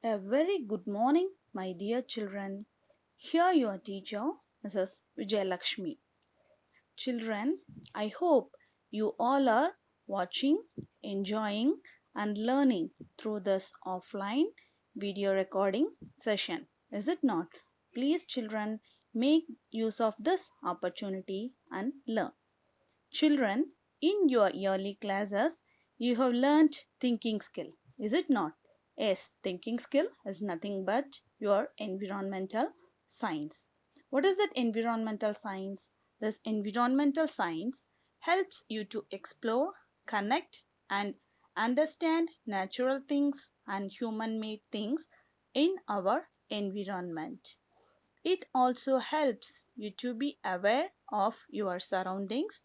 A very good morning, my dear children. Here your teacher, Mrs. Vijayalakshmi. Children, I hope you all are watching, enjoying, and learning through this offline video recording session. Is it not? Please, children, make use of this opportunity and learn. Children, in your yearly classes, you have learnt thinking skill. Is it not? Yes, thinking skill is nothing but your environmental science. What is that environmental science? This environmental science helps you to explore, connect, and understand natural things and human made things in our environment. It also helps you to be aware of your surroundings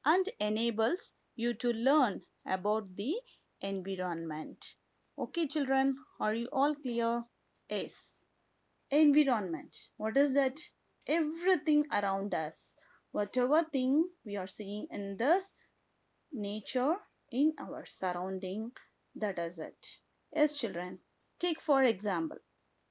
and enables you to learn about the environment. Okay, children, are you all clear? Yes. Environment. What is that? Everything around us. Whatever thing we are seeing in this nature, in our surrounding, that is it. Yes, children. Take for example,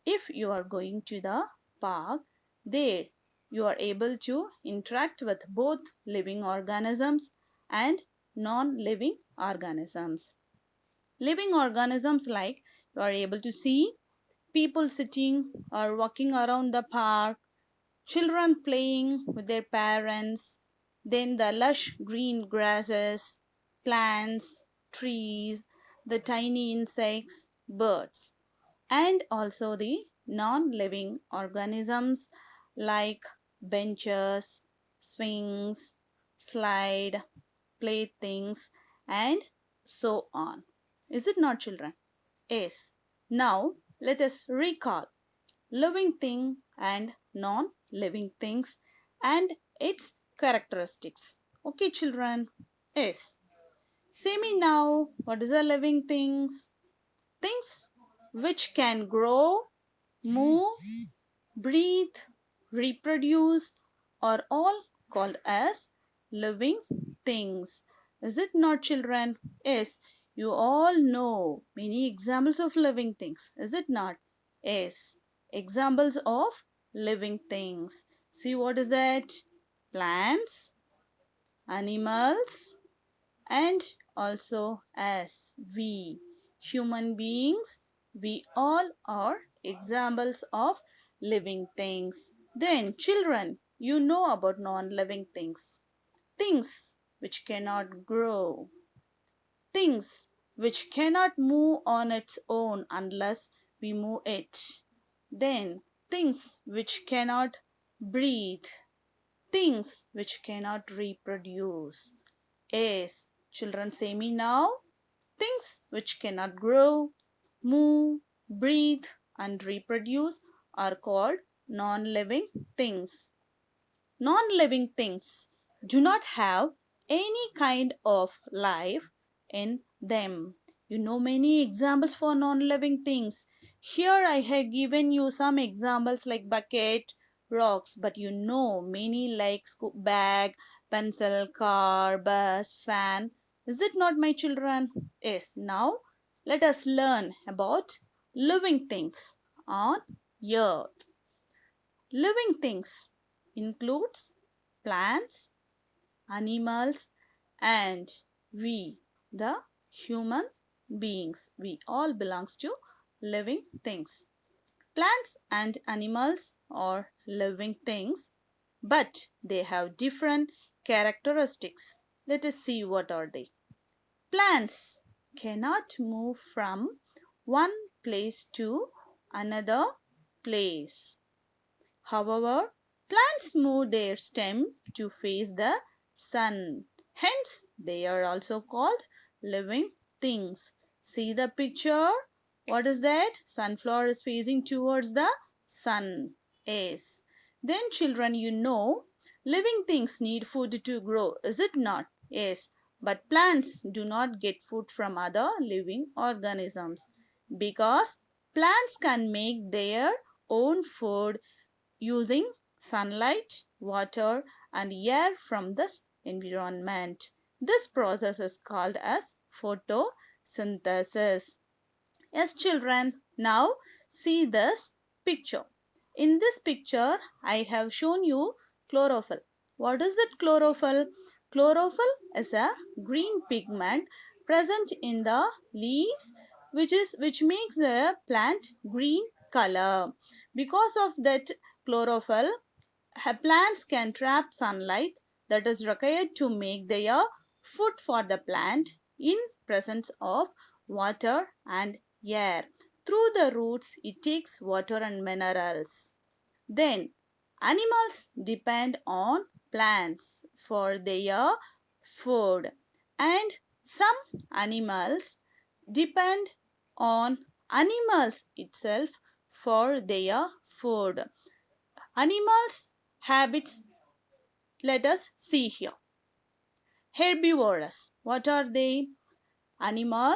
if you are going to the park, there you are able to interact with both living organisms and non-living organisms. Living organisms like you are able to see people sitting or walking around the park, children playing with their parents, then the lush green grasses, plants, trees, the tiny insects, birds, and also the non-living organisms like benches, swings, slide, playthings, and so on. Is it not, children? Yes. Now let us recall living thing and non-living things and its characteristics. Okay, children? Yes. Say me now, what is a living things? Things which can grow, move, breathe, reproduce are all called as living things. Is it not, children? Yes, you all know many examples of living things. Is it not? Yes, examples of living things. See what is that? Plants, animals, and also as we human beings, we all are examples of living things. Then children, you know about non-living things, things which cannot grow, things which cannot move on its own unless we move it, then things which cannot breathe, things which cannot reproduce. Yes, children, say me now. Things which cannot grow, move, breathe, and reproduce are called non-living things. Non-living things do not have any kind of life in them. You know many examples for non-living things. Here I have given you some examples like bucket, rocks, but you know many like bag, pencil, car, bus, fan. Is it not, my children? Yes. Now let us learn about living things on earth. Living things includes plants, animals, and we, the human beings. We all belongs to living things. Plants and animals are living things, but they have different characteristics. Let us see what are they. Plants cannot move from one place to another place. However, plants move their stem to face the sun. Hence, they are also called living things. See the picture? What is that? Sunflower is facing towards the sun. Yes. Then children, you know, living things need food to grow. Is it not? Yes. But plants do not get food from other living organisms because plants can make their own food using sunlight, water, and air from this environment. This process is called as photosynthesis. Yes, children, Now see this picture. In this picture, I have shown you chlorophyll. What is that chlorophyll? Chlorophyll is a green pigment present in the leaves which makes the plant green color. Because of that chlorophyll, plants can trap sunlight that is required to make their food for the plant in presence of water and air. Through the roots, it takes water and minerals. Then, animals depend on plants for their food, and some animals depend on animals itself for their food. Animals' habits, let us see here. Herbivorous. What are they? Animal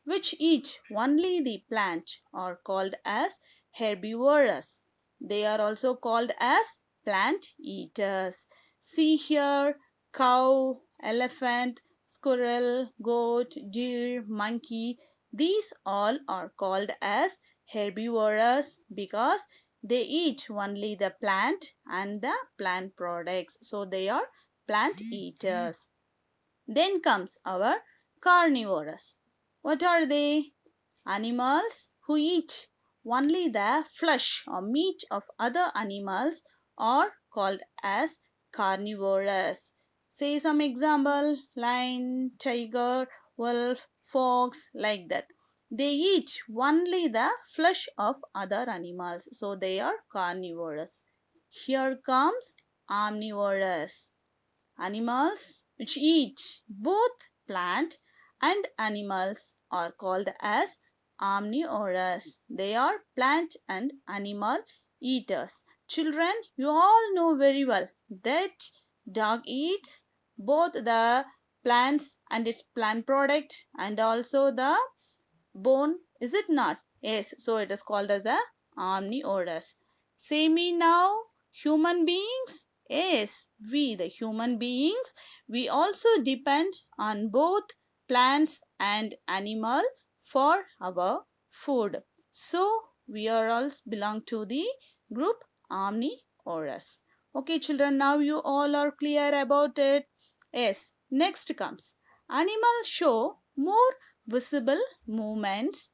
which eat only the plant are called as herbivorous. They are also called as plant eaters. See here, cow, elephant, squirrel, goat, deer, monkey. These all are called as herbivorous because they eat only the plant and the plant products. So they are plant eaters. Then comes our carnivorous. What are they? Animals who eat only the flesh or meat of other animals are called as carnivorous. Say some example: lion, tiger, wolf, fox, like that. They eat only the flesh of other animals, so they are carnivorous. Here comes omnivorous. Animals which eat both plant and animals are called as omnivorous. They are plant and animal eaters. Children, you all know very well that dog eats both the plants and its plant product and also the bone, is it not? Yes, so it is called as a omnivorous. Say me now, human beings? Yes, we the human beings, we also depend on both plants and animal for our food. So we are all belong to the group omnivorous. Okay, children, now you all are clear about it. Yes, next comes animals show more visible movements.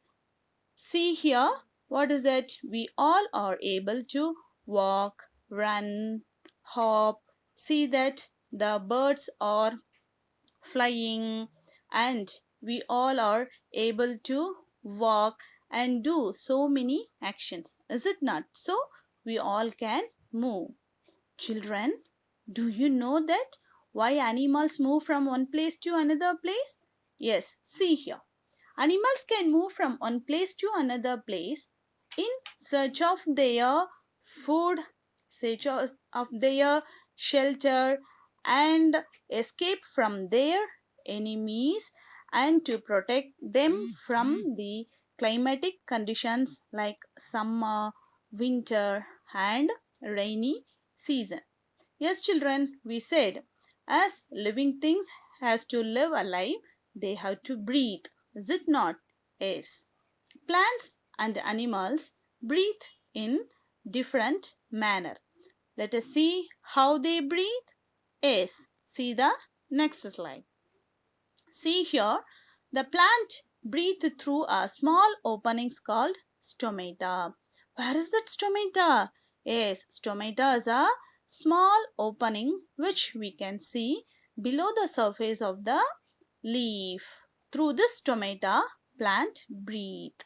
See here, what is that? We all are able to walk, run, hop. See that the birds are flying, and we all are able to walk and do so many actions. Is it not? So we all can move. Children, do you know that why animals move from one place to another place? Yes, see here. Animals can move from one place to another place in search of their food, search of their shelter, and escape from their enemies, and to protect them from the climatic conditions like summer, winter, and rainy season. Yes, children, we said as living things has to live alive, they have to breathe. Is it not? Yes. Plants and animals breathe in different manner. Let us see how they breathe. Yes. See the next slide. See here, the plant breathes through a small openings called stomata. Where is that stomata? Yes, stomata is a small opening which we can see below the surface of the leaf. Through this stomata, plant breathe.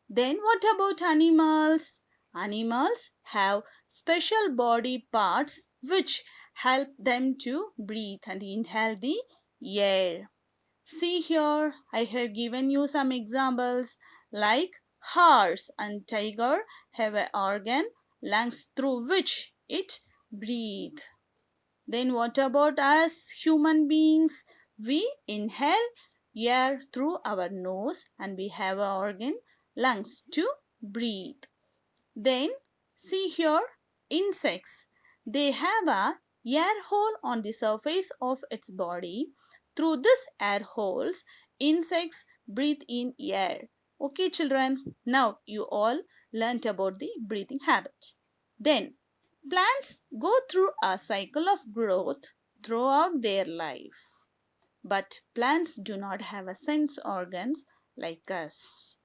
Then what about animals? Animals have special body parts which help them to breathe and inhale the air. See here, I have given you some examples like horse and tiger have an organ, lungs through which it breathe. Then what about us human beings? We inhale air through our nose and we have an organ, lungs to breathe. Then see here, insects. They have a air hole on the surface of its body. Through this air holes, insects breathe in air. Okay, children, now you all learnt about the breathing habit. Then, plants go through a cycle of growth throughout their life. But plants do not have a sense organs like us.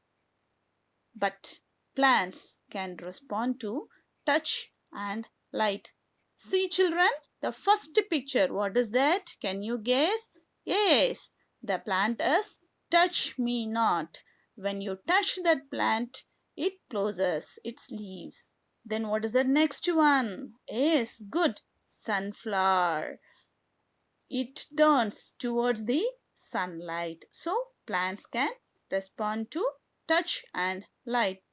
But plants can respond to touch and light. See, children, the first picture, what is that? Can you guess? Yes, the plant is touch me not. When you touch that plant, it closes its leaves. Then what is the next one? Yes, good. Sunflower. It turns towards the sunlight. So plants can respond to touch and light.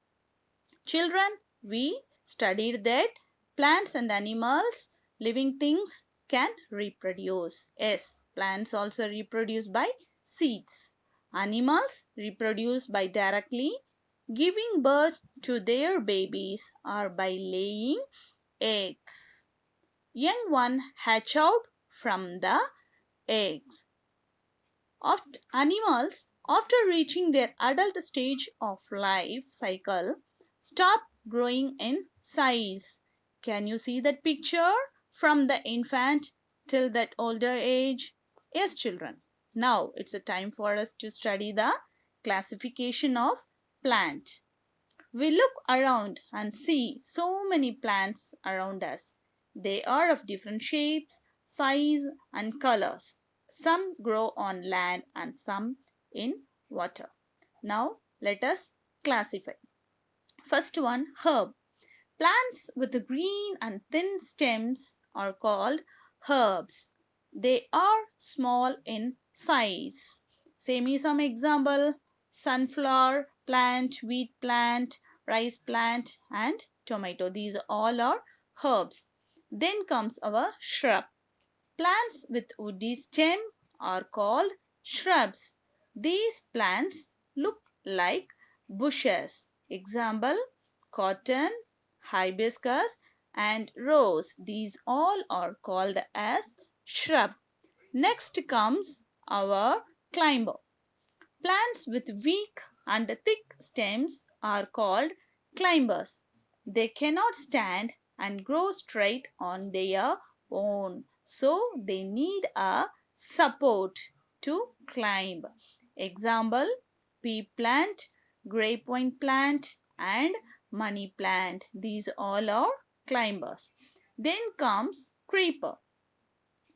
Children, we studied that plants and animals, living things, can reproduce. Yes, plants also reproduce by seeds. Animals reproduce by directly giving birth to their babies or by laying eggs. Young one hatch out from the eggs. Animals, after reaching their adult stage of life cycle, stop growing in size. Can you see that picture from the infant till that older age? Yes, children. Now it's a time for us to study the classification of plant. We look around and see so many plants around us. They are of different shapes, size, and colors. Some grow on land and some in water. Now let us classify. First one, herb. Plants with the green and thin stems are called herbs. They are small in size. Say me some example. Sunflower plant, wheat plant, rice plant and tomato. These all are herbs. Then comes our shrub. Plants with woody stem are called shrubs. These plants look like bushes. Example, cotton, hibiscus and rose. These all are called as shrub. Next comes our climber. Plants with weak and thick stems are called climbers. They cannot stand and grow straight on their own, so they need a support to climb. Example, pea plant, grapevine plant and money plant. These all are climbers. Then comes creeper.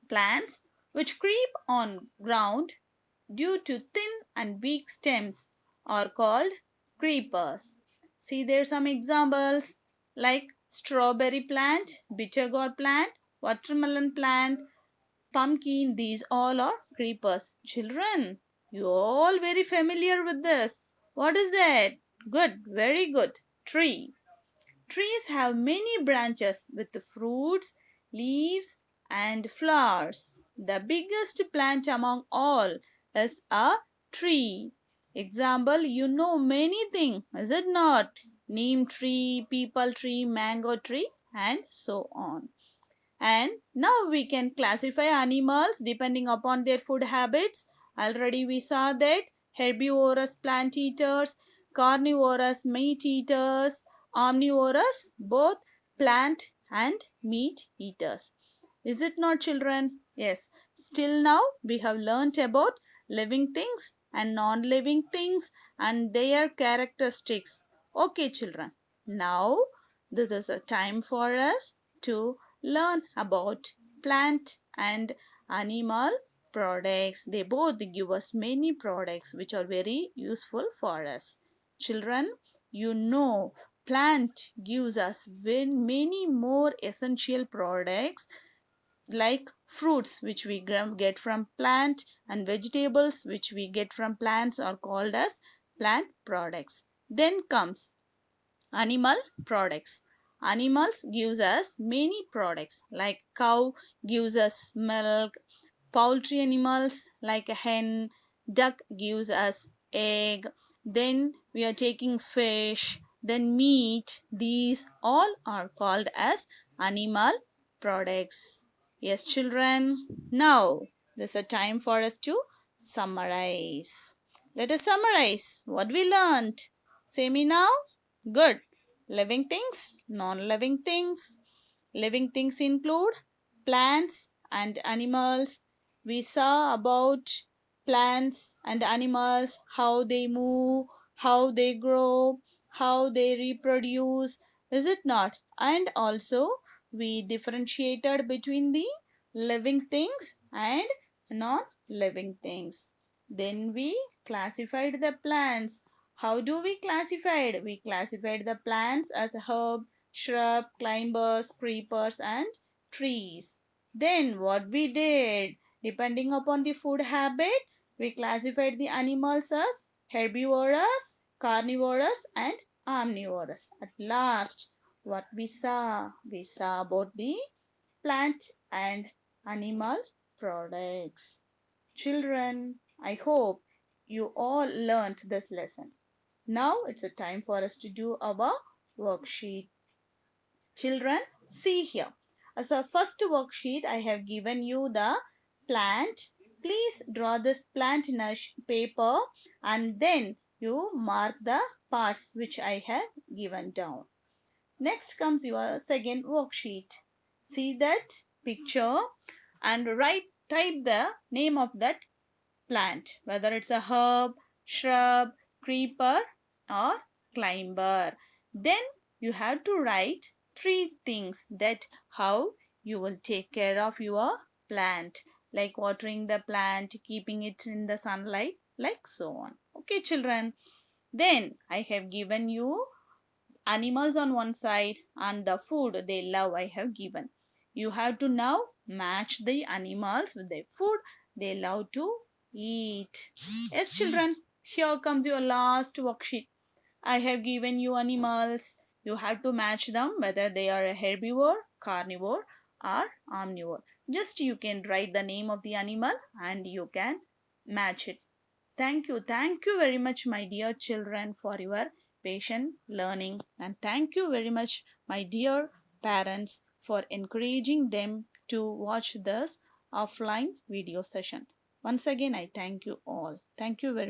Plants which creep on ground due to thin and weak stems are called creepers. See there some examples like strawberry plant, bitter gourd plant, watermelon plant, pumpkin. These all are creepers. Children, you all very familiar with this. What is that? Good, very good. Tree. Trees have many branches with fruits, leaves, and flowers. The biggest plant among all is a tree. Example, you know many things, is it not? Neem tree, peepal tree, mango tree, and so on. And now we can classify animals depending upon their food habits. Already we saw that herbivorous plant eaters, carnivorous meat eaters, omnivorous both plant and meat eaters. Is it not, children? Yes. Still now we have learnt about living things and non-living things and their characteristics. Okay, children. Now this is a time for us to learn about plant and animal products. They both give us many products which are very useful for us. Children, you know plant gives us many more essential products like fruits which we get from plant and vegetables which we get from plants are called as plant products. Then comes animal products. Animals gives us many products like cow gives us milk, poultry animals like a hen, duck gives us egg, then we are taking fish, then meat. These all are called as animal products. Yes, children. Now this is a time for us to summarize. Let us summarize what we learned. Say me now. Good. Living things, non-living things. Living things include plants and animals. We saw about plants and animals, how they move, how they grow, how they reproduce, is it not? And also, we differentiated between the living things and non living things. Then we classified the plants. How do we classify? We classified the plants as herb, shrub, climbers, creepers, and trees. Then what we did, depending upon the food habit, we classified the animals as herbivorous, carnivorous, and omnivorous. At last, what we saw about the plant and animal products. Children, I hope you all learnt this lesson. Now it's a time for us to do our worksheet. Children, see here. As a first worksheet, I have given you the plant. Please draw this plant in a paper and then you mark the parts which I have given down. Next comes your second worksheet. See that picture and type the name of that plant, whether it's a herb, shrub, creeper, or climber. Then you have to write three things that how you will take care of your plant, like watering the plant, keeping it in the sunlight, like so on. Okay, children. Then I have given you animals on one side and the food they love I have given. You have to now match the animals with the food they love to eat. Yes, children, here comes your last worksheet. I have given you animals. You have to match them whether they are a herbivore, carnivore, or omnivore. Just you can write the name of the animal and you can match it. Thank you very much, my dear children, for your patient learning. And thank you very much, my dear parents, for encouraging them to watch this offline video session. Once again, I thank you all. Thank you very